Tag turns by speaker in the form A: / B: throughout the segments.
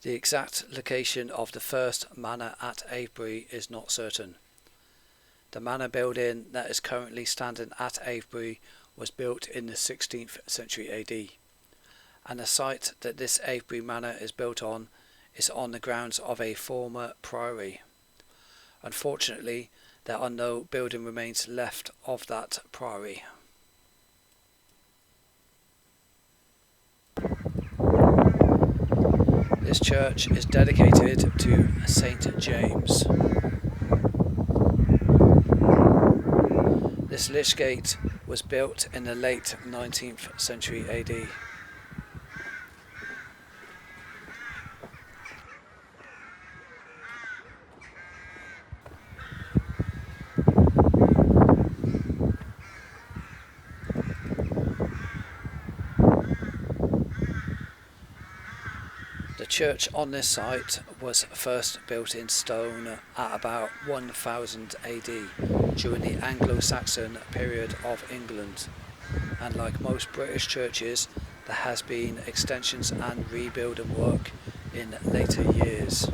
A: The exact location of the first manor at Avebury is not certain. The manor building that is currently standing at Avebury was built in the 16th century AD, and the site that this Avebury manor is built on is on the grounds of a former priory. Unfortunately, there are no building remains left of that priory. This church is dedicated to St. James. This lich gate was built in the late 19th century AD. The church on this site was first built in stone at about 1000 AD during the Anglo-Saxon period of England, and like most British churches, there has been extensions and rebuilding work in later years.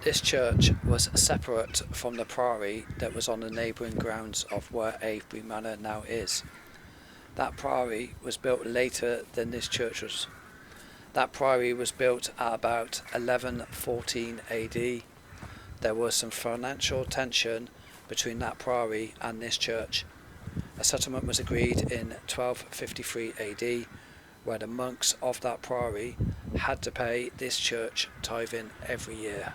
A: This church was separate from the priory that was on the neighbouring grounds of where Avebury Manor now is. That priory was built later than this church was. That priory was built at about 1114 AD. There was some financial tension between that priory and this church. A settlement was agreed in 1253 AD, where the monks of that priory had to pay this church tithing every year.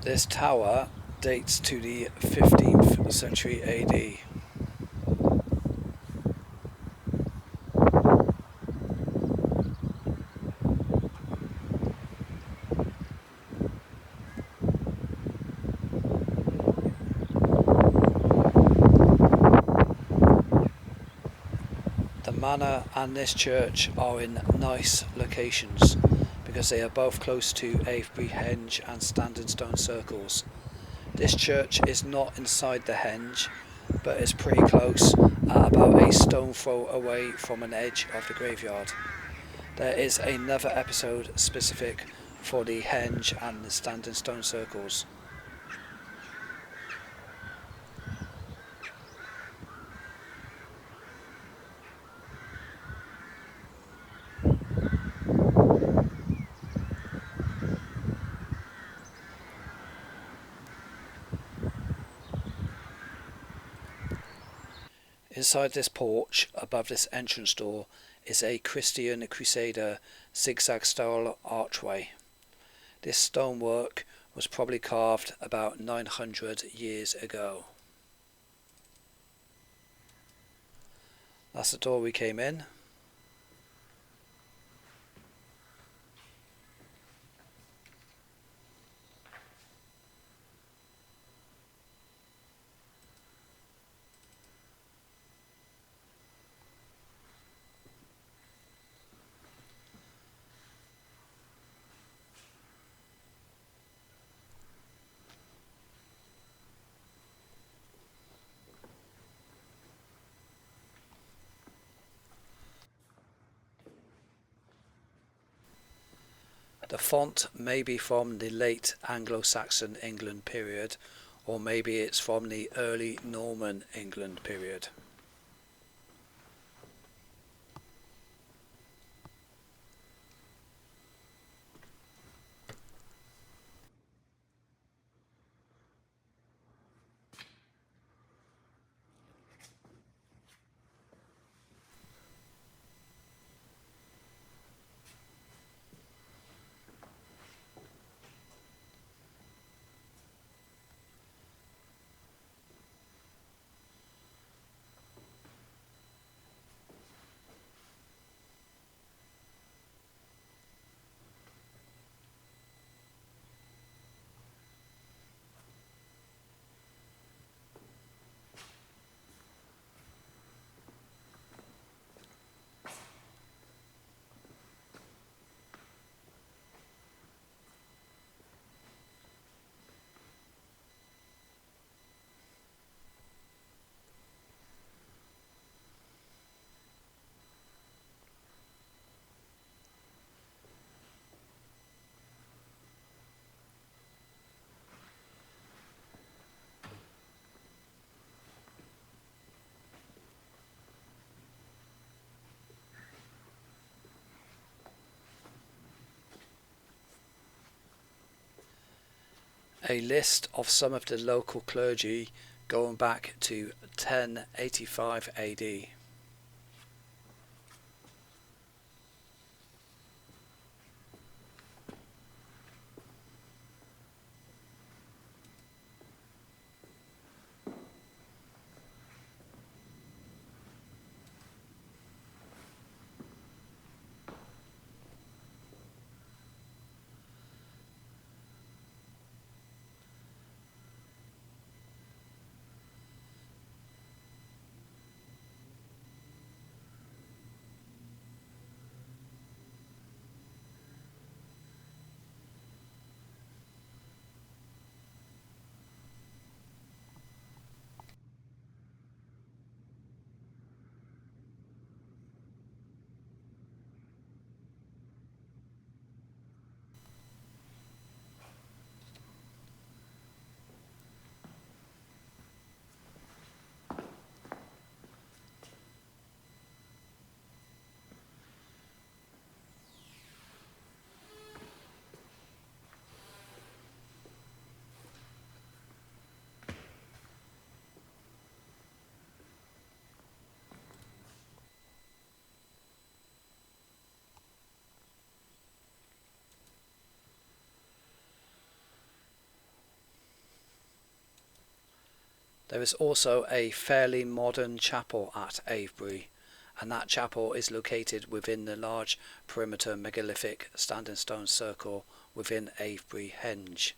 A: This tower dates to the 15th century AD. The manor and this church are in nice locations because they are both close to Avebury Henge and Standing Stone Circles. This church is not inside the henge, but is pretty close, at about a stone throw away from an edge of the graveyard. There is another episode specific for the henge and the Standing Stone Circles. Inside this porch, above this entrance door, is a Christian Crusader zigzag style archway. This stonework was probably carved about 900 years ago. That's the door we came in. The font may be from the late Anglo-Saxon England period, or maybe it's from the early Norman England period. A list of some of the local clergy going back to 1085 AD. There is also a fairly modern chapel at Avebury, and that chapel is located within the large perimeter megalithic standing stone circle within Avebury Henge.